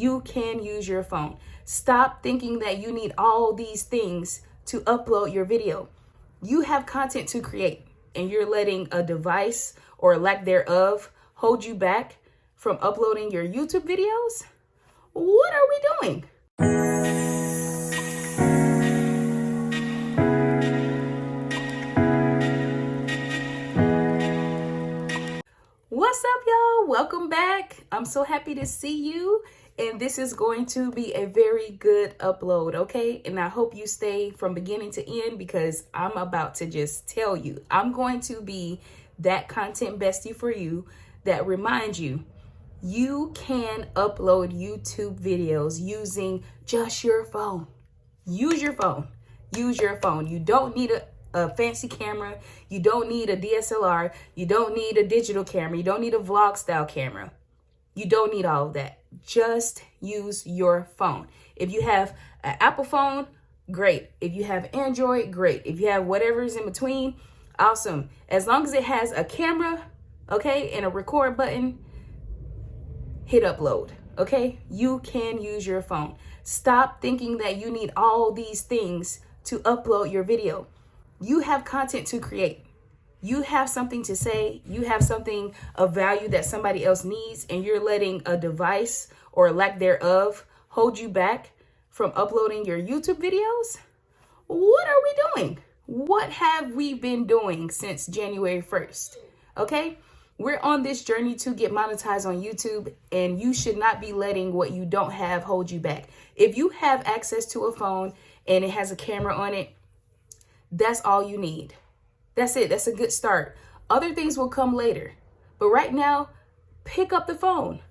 You can use your phone. Stop thinking that you need all these things to upload your video. You have content to create, and you're letting a device or lack thereof hold you back from uploading your YouTube videos? What are we doing? What's up, y'all? Welcome back. I'm so happy to see you. And this is going to be a very good upload, okay? And I hope you stay from beginning to end because I'm about to just tell you. I'm going to be that content bestie for you that reminds you you can upload YouTube videos using just your phone. Use your phone. Use your phone. You don't need a fancy camera. You don't need a DSLR. You don't need a digital camera. You don't need a vlog style camera. You don't need all of that. Just use your phone. If you have an Apple phone, great. If you have Android, great. If you have whatever's in between, awesome. As long as it has a camera, okay, and a record button, hit upload, okay? You can use your phone. Stop thinking that you need all these things to upload your video. You have content to create. You have something to say. You have something of value that somebody else needs, and you're letting a device or lack thereof hold you back from uploading your YouTube videos? What are we doing? What have we been doing since January 1st? Okay? We're on this journey to get monetized on YouTube, and you should not be letting what you don't have hold you back. If you have access to a phone and it has a camera on it, that's all you need. That's it. That's a good start. Other things will come later. But right now, pick up the phone.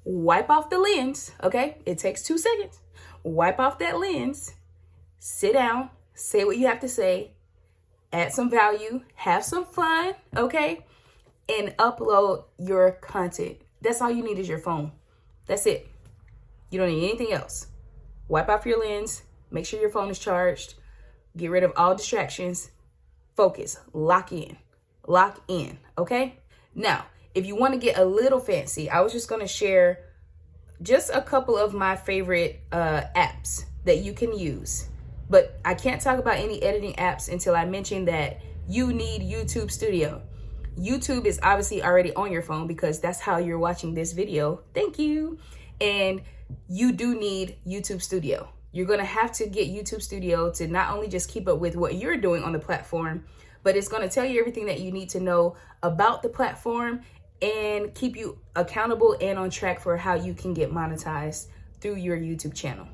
Wipe off the lens, okay? It takes 2 seconds. Wipe off that lens. Sit down. Say what you have to say. Add some value. Have some fun, okay? And upload your content. That's all you need is your phone. That's it. You don't need anything else. Wipe off your lens. Make sure your phone is charged. Get rid of all distractions. Focus, lock in, okay? Now, if you want to get a little fancy, I was just going to share just a couple of my favorite apps that you can use. But I can't talk about any editing apps until I mention that you need YouTube Studio. YouTube is obviously already on your phone because that's how you're watching this video. Thank you. And you do need YouTube Studio. You're going to have to get YouTube Studio to not only just keep up with what you're doing on the platform, but it's going to tell you everything that you need to know about the platform and keep you accountable and on track for how you can get monetized through your YouTube channel.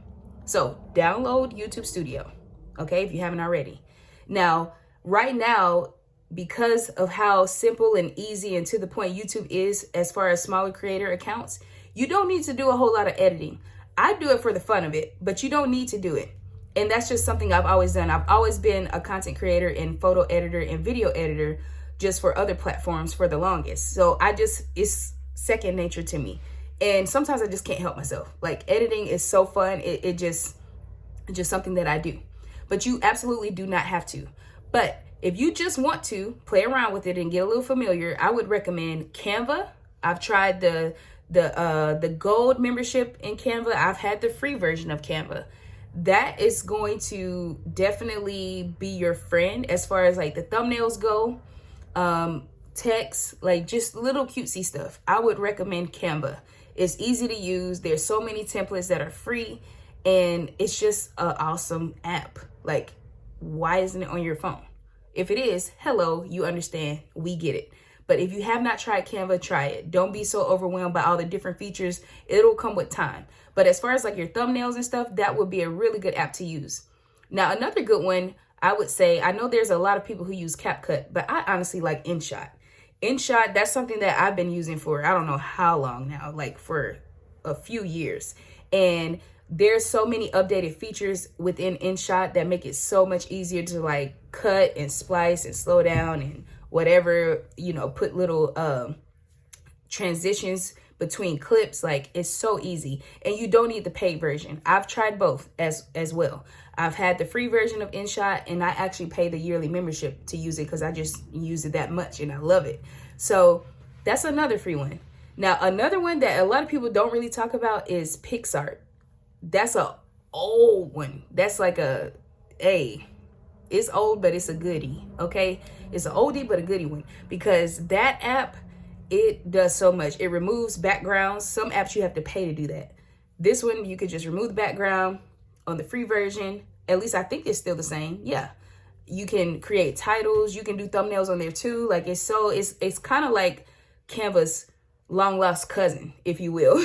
So download YouTube Studio, okay, if you haven't already. Now, right now, because of how simple and easy and to the point YouTube is as far as smaller creator accounts, you don't need to do a whole lot of editing. I do it for the fun of it, but you don't need to do it. And that's just something I've always done. I've always been a content creator and photo editor and video editor just for other platforms for the longest. So it's second nature to me. And sometimes I just can't help myself. Like editing is so fun. It's just something that I do. But you absolutely do not have to. But if you just want to play around with it and get a little familiar, I would recommend Canva. I've tried the gold membership in Canva. I've had the free version of Canva. That is going to definitely be your friend as far as like the thumbnails go, text, like just little cutesy stuff. I would recommend Canva. It's easy to use. There's so many templates that are free, and it's just an awesome app. Like, why isn't it on your phone? If it is, hello, you understand, we get it. But if you have not tried Canva, try it. Don't be so overwhelmed by all the different features. It'll come with time. But as far as like your thumbnails and stuff, that would be a really good app to use. Now, another good one, I would say, I know there's a lot of people who use CapCut, but I honestly like InShot. InShot, that's something that I've been using for, I don't know how long now, like for a few years. And there's so many updated features within InShot that make it so much easier to like cut and splice and slow down and whatever, put little transitions between clips. Like, it's so easy, and you don't need the paid version. I've tried both as well. I've had the free version of InShot, and I actually pay the yearly membership to use it because I just use it that much and I love it. So that's another free one. Now, another one that a lot of people don't really talk about is PixArt. That's a old one. That's like it's old, but it's a goodie, okay? It's an oldie, but a goodie one, because that app, it does so much. It removes backgrounds. Some apps you have to pay to do that. This one, you could just remove the background on the free version. At least I think it's still the same. Yeah. You can create titles. You can do thumbnails on there too. Like it's kind of like Canva's long lost cousin, if you will.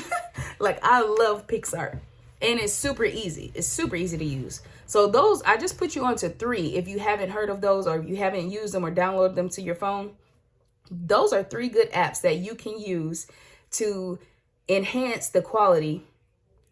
Like I love PixArt. And it's super easy. It's super easy to use. So those, I just put you onto 3. If you haven't heard of those, or if you haven't used them or downloaded them to your phone, those are 3 good apps that you can use to enhance the quality,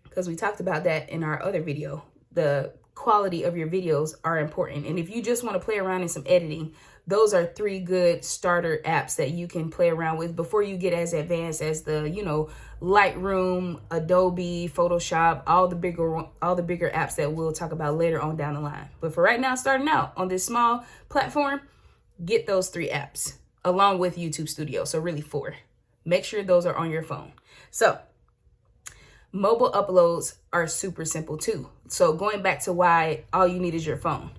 because we talked about that in our other video. The quality of your videos are important. And if you just want to play around in some editing, those are 3 good starter apps that you can play around with before you get as advanced as the, Lightroom, Adobe, Photoshop, all the bigger apps that we'll talk about later on down the line. But for right now, starting out on this small platform, get those 3 apps along with YouTube Studio. So really 4. Make sure those are on your phone. So mobile uploads are super simple too. So going back to why all you need is your phone.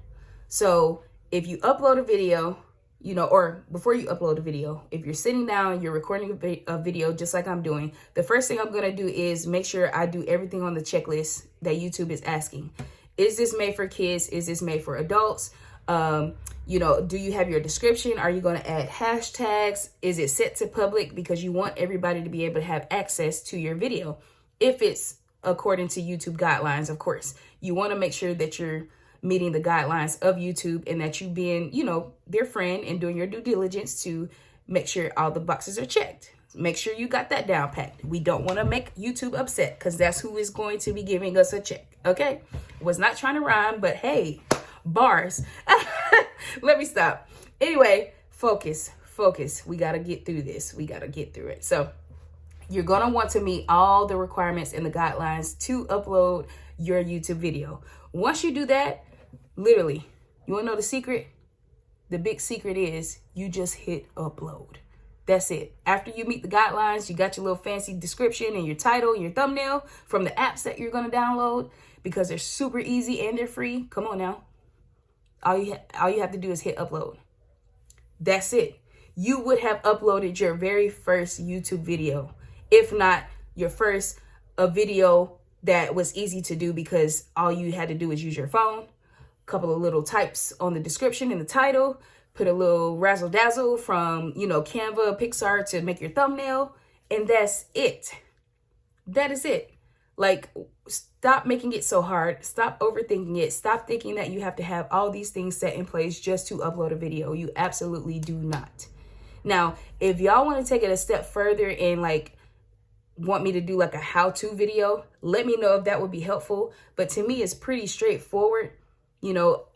So if you upload a video, or before you upload a video, if you're sitting down, you're recording a video just like I'm doing, the first thing I'm going to do is make sure I do everything on the checklist that YouTube is asking. Is this made for kids? Is this made for adults? Do you have your description? Are you going to add hashtags? Is it set to public? Because you want everybody to be able to have access to your video. If it's according to YouTube guidelines, of course, you want to make sure that you're meeting the guidelines of YouTube and that you being, their friend and doing your due diligence to make sure all the boxes are checked. Make sure you got that down packed. We don't want to make YouTube upset because that's who is going to be giving us a check. Okay. Was not trying to rhyme, but hey, bars. Let me stop. Anyway, focus. We got to get through this. We got to get through it. So you're going to want to meet all the requirements and the guidelines to upload your YouTube video. Once you do that, literally, you want to know the secret? The big secret is you just hit upload. That's it. After you meet the guidelines, you got your little fancy description and your title and your thumbnail from the apps that you're going to download because they're super easy and they're free. Come on now. All you have to do is hit upload. That's it. You would have uploaded your very first YouTube video, if not your first video that was easy to do because all you had to do is use your phone, a couple of little types on the description and the title, put a little razzle dazzle from, Canva, PixArt to make your thumbnail, and that's it. That is it. Like, stop making it so hard. Stop overthinking it. Stop thinking that you have to have all these things set in place just to upload a video. You absolutely do not. Now, if y'all want to take it a step further and want me to do a how-to video, let me know if that would be helpful. But to me, it's pretty straightforward.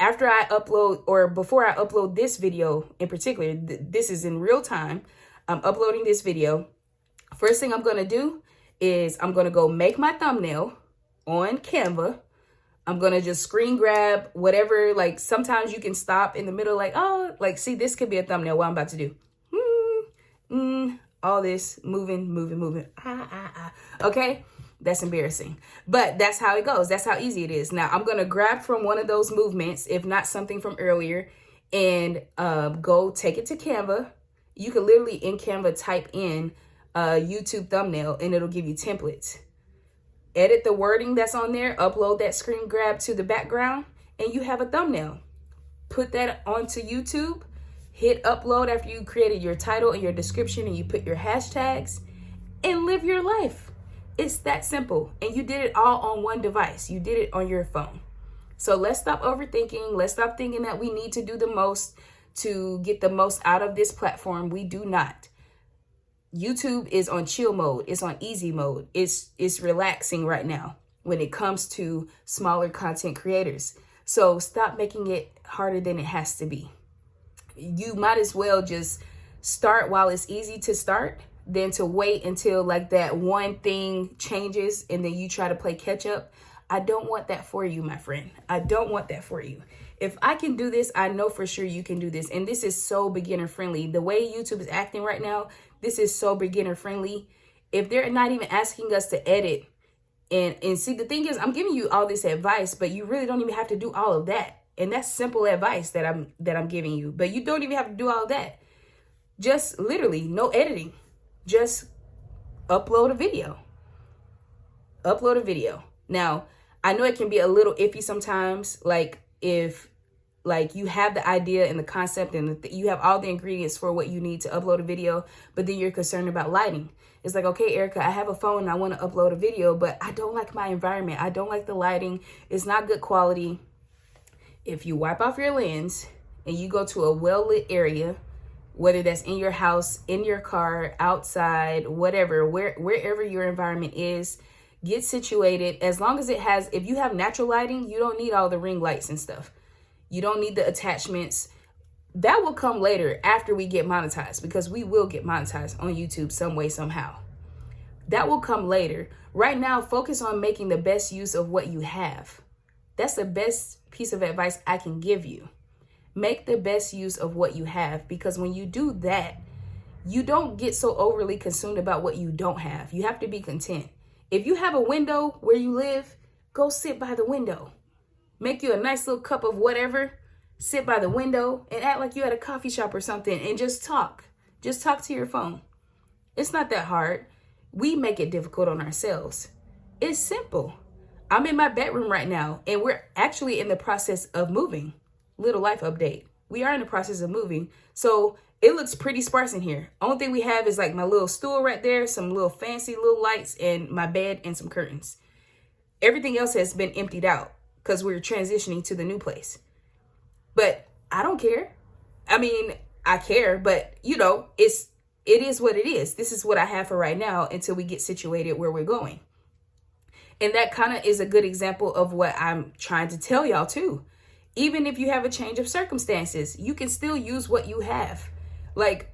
After I upload, or before I upload this video in particular, this is in real time. I'm uploading this video. First thing I'm going to do is I'm going to go make my thumbnail on Canva. I'm going to just screen grab whatever, sometimes you can stop in the middle, see, this could be a thumbnail, what I'm about to do. All this moving. Okay, that's embarrassing, but that's how it goes. That's how easy it is. Now I'm gonna grab from one of those movements, if not something from earlier, and go take it to Canva. You can literally in Canva type in YouTube thumbnail and it'll give you templates. Edit the wording that's on there, upload that screen grab to the background, and you have a thumbnail. Put that onto YouTube. Hit upload after you created your title and your description and you put your hashtags, and live your life. It's that simple. And you did it all on one device. You did it on your phone. So let's stop overthinking. Let's stop thinking that we need to do the most to get the most out of this platform. We do not. YouTube is on chill mode. It's on easy mode. It's relaxing right now when it comes to smaller content creators. So stop making it harder than it has to be. You might as well just start while it's easy to start than to wait until that one thing changes and then you try to play catch up. I don't want that for you, my friend. I don't want that for you. If I can do this, I know for sure you can do this. And this is so beginner friendly. The way YouTube is acting right now, this is so beginner friendly. if they're not even asking us to edit, and see, the thing is, I'm giving you all this advice, but you really don't even have to do all of that. And that's simple advice that I'm giving you, but you don't even have to do all that. Just literally no editing. Just upload a video. Upload a video. Now, I know it can be a little iffy sometimes, like if like you have the idea and the concept and you have all the ingredients for what you need to upload a video, but then you're concerned about lighting. It's like, okay, Erica, I have a phone and I want to upload a video, but I don't like my environment. I don't like the lighting. It's not good quality. If you wipe off your lens and you go to a well-lit area, whether that's in your house, in your car, outside, whatever, wherever your environment is, get situated. As long as it has, if you have natural lighting, you don't need all the ring lights and stuff. You don't need the attachments. That will come later after we get monetized, because we will get monetized on YouTube some way, somehow. That will come later. Right now, focus on making the best use of what you have. That's the best piece of advice I can give you. Make the best use of what you have, because when you do that, you don't get so overly consumed about what you don't have. You have to be content. If you have a window where you live, go sit by the window. Make you a nice little cup of whatever, sit by the window and act like you're at a coffee shop or something and just talk. Just talk to your phone. It's not that hard. We make it difficult on ourselves. It's simple. I'm in my bedroom right now and we're actually in the process of moving. Little life update. We are in the process of moving. So it looks pretty sparse in here. Only thing we have is like my little stool right there, some little fancy little lights, and my bed and some curtains. Everything else has been emptied out because we're transitioning to the new place. But I don't care. I mean, I care, but you know, it is what it is. This is what I have for right now until we get situated where we're going. And that kind of is a good example of what I'm trying to tell y'all too. Even if you have a change of circumstances, you can still use what you have. Like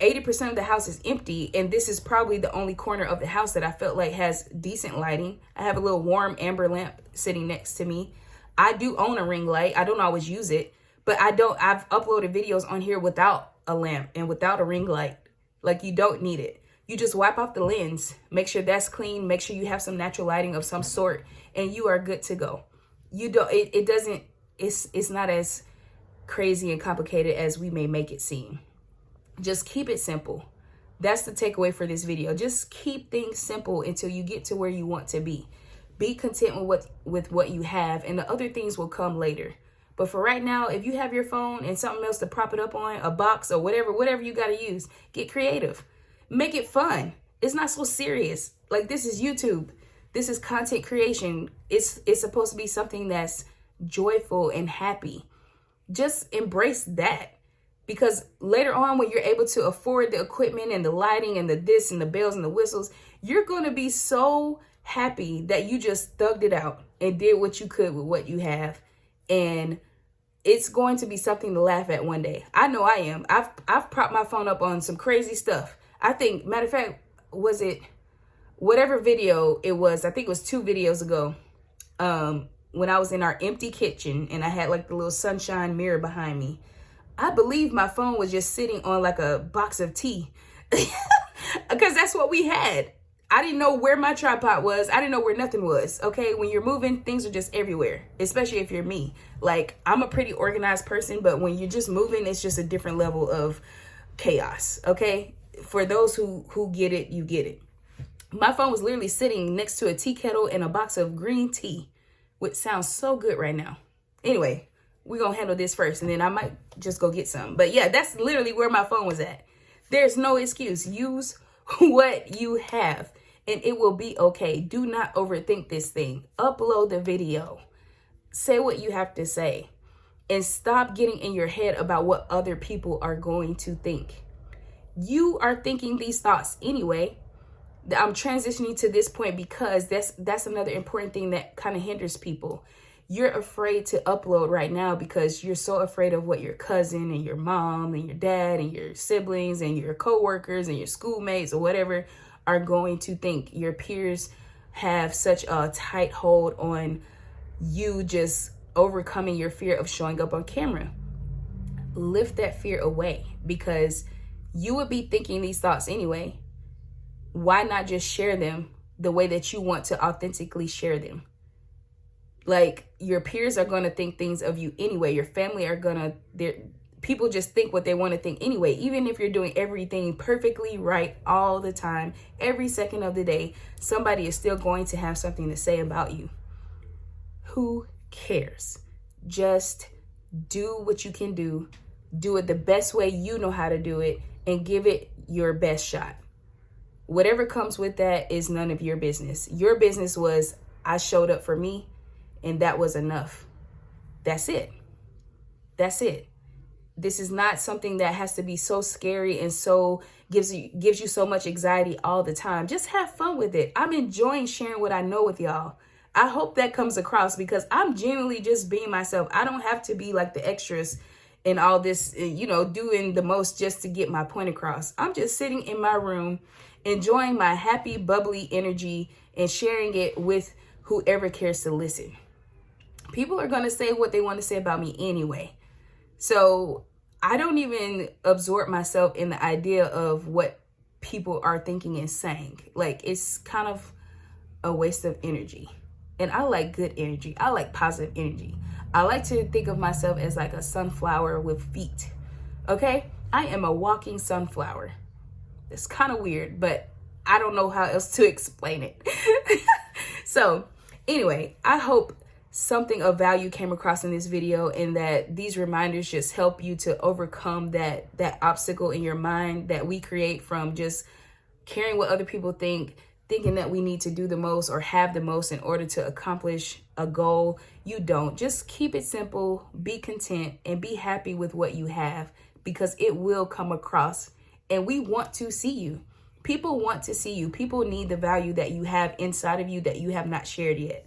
80% of the house is empty, and this is probably the only corner of the house that I felt like has decent lighting. I have a little warm amber lamp sitting next to me. I do own a ring light. I don't always use it, but I've uploaded videos on here without a lamp and without a ring light. Like, you don't need it. You just wipe off the lens, make sure that's clean, make sure you have some natural lighting of some sort, and you are good to go. It's not as crazy and complicated as we may make it seem. Just keep it simple. That's the takeaway for this video. Just keep things simple until you get to where you want to be. Be content with what you have, and the other things will come later. But for right now, if you have your phone and something else to prop it up on, a box or whatever you got to use, get creative. Make it fun. It's not so serious. Like, this is YouTube. This is content creation. It's supposed to be something that's joyful and happy. Just embrace that, because later on, when you're able to afford the equipment and the lighting and the this and the bells and the whistles, you're going to be so happy that you just thugged it out and did what you could with what you have. And it's going to be something to laugh at one day. I know I am. I've propped my phone up on some crazy stuff. I think, matter of fact, was it whatever video it was? I think it was 2 videos ago. When I was in our empty kitchen and I had like the little sunshine mirror behind me. I believe my phone was just sitting on like a box of tea because that's what we had. I didn't know where my tripod was. I didn't know where nothing was. Okay. When you're moving, things are just everywhere, especially if you're me. Like, I'm a pretty organized person, but when you're just moving, it's just a different level of chaos. Okay. For those who get it, you get it. My phone was literally sitting next to a tea kettle and a box of green tea, which sounds so good right now. Anyway, we're going to handle this first, and then I might just go get some. But yeah, that's literally where my phone was at. There's no excuse. Use what you have, and it will be okay. Do not overthink this thing. Upload the video. Say what you have to say, and stop getting in your head about what other people are going to think. You are thinking these thoughts anyway. I'm transitioning to this point because that's another important thing that kind of hinders people. You're afraid to upload right now because you're so afraid of what your cousin and your mom and your dad and your siblings and your coworkers and your schoolmates or whatever are going to think. Your peers have such a tight hold on you just overcoming your fear of showing up on camera. Lift that fear away, because you would be thinking these thoughts anyway. why not just share them the way that you want to authentically share them? Like, your peers are going to think things of you anyway. Your family are going to, people just think what they want to think anyway. Even if you're doing everything perfectly right all the time, every second of the day, somebody is still going to have something to say about you. Who cares? Just do what you can do. Do it the best way you know how to do it, and give it your best shot. Whatever comes with that is none of your business. Your business was, I showed up for me, and that was enough. That's it. That's it. This is not something that has to be so scary and so gives you so much anxiety all the time. Just have fun with it. I'm enjoying sharing what I know with y'all. I hope that comes across, because I'm genuinely just being myself. I don't have to be like the extras and all this, doing the most just to get my point across. I'm just sitting in my room, enjoying my happy, bubbly energy and sharing it with whoever cares to listen. People are going to say what they want to say about me anyway. So I don't even absorb myself in the idea of what people are thinking and saying. Like, it's kind of a waste of energy. And I like good energy. I like positive energy. I like to think of myself as like a sunflower with feet. Okay? I am a walking sunflower. It's kind of weird, but I don't know how else to explain it. So anyway, I hope something of value came across in this video, and that these reminders just help you to overcome that obstacle in your mind that we create from just caring what other people think, thinking that we need to do the most or have the most in order to accomplish a goal. You don't. Just keep it simple, be content, and be happy with what you have, because it will come across, and we want to see you. People want to see you. People need the value that you have inside of you that you have not shared yet.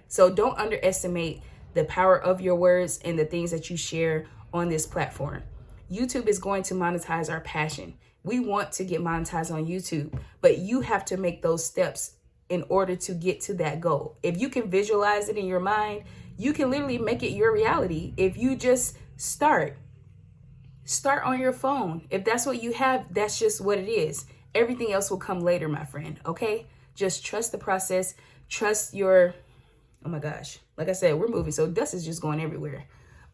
So don't underestimate the power of your words and the things that you share on this platform. YouTube is going to monetize our passion. We want to get monetized on YouTube, but you have to make those steps in order to get to that goal. If you can visualize it in your mind, you can literally make it your reality. If you just start on your phone. If that's what you have, that's just what it is. Everything else will come later, my friend. Okay? Just trust the process. Trust your, oh my gosh. Like I said, we're moving, so dust is just going everywhere.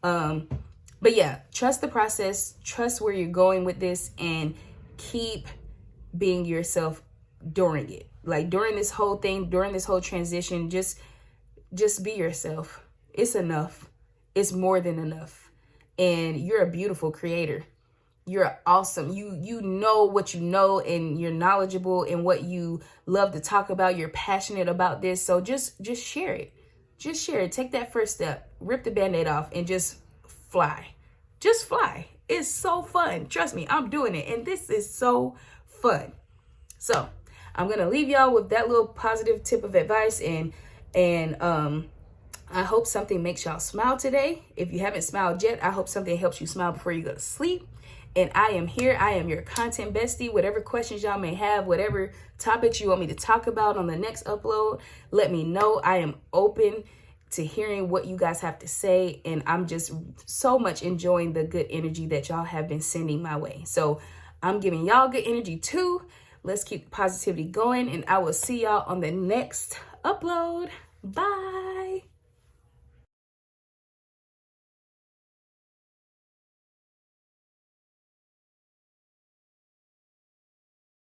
But yeah, trust the process. Trust where you're going with this, and keep being yourself during it. Like, during this whole thing, during this whole transition, just be yourself. It's enough. It's more than enough. And you're a beautiful creator. You're awesome. You know what you know, and you're knowledgeable in what you love to talk about. You're passionate about this. So just share it. Just share it. Take that first step. Rip the Band-Aid off and just fly. Just fly. It's so fun. Trust me, I'm doing it. And this is so fun. So I'm going to leave y'all with that little positive tip of advice. And I hope something makes y'all smile today. If you haven't smiled yet, I hope something helps you smile before you go to sleep. And I am here. I am your content bestie. Whatever questions y'all may have, whatever topics you want me to talk about on the next upload, let me know. I am open to hearing what you guys have to say. And I'm just so much enjoying the good energy that y'all have been sending my way. So I'm giving y'all good energy too. Let's keep the positivity going. And I will see y'all on the next upload. Bye.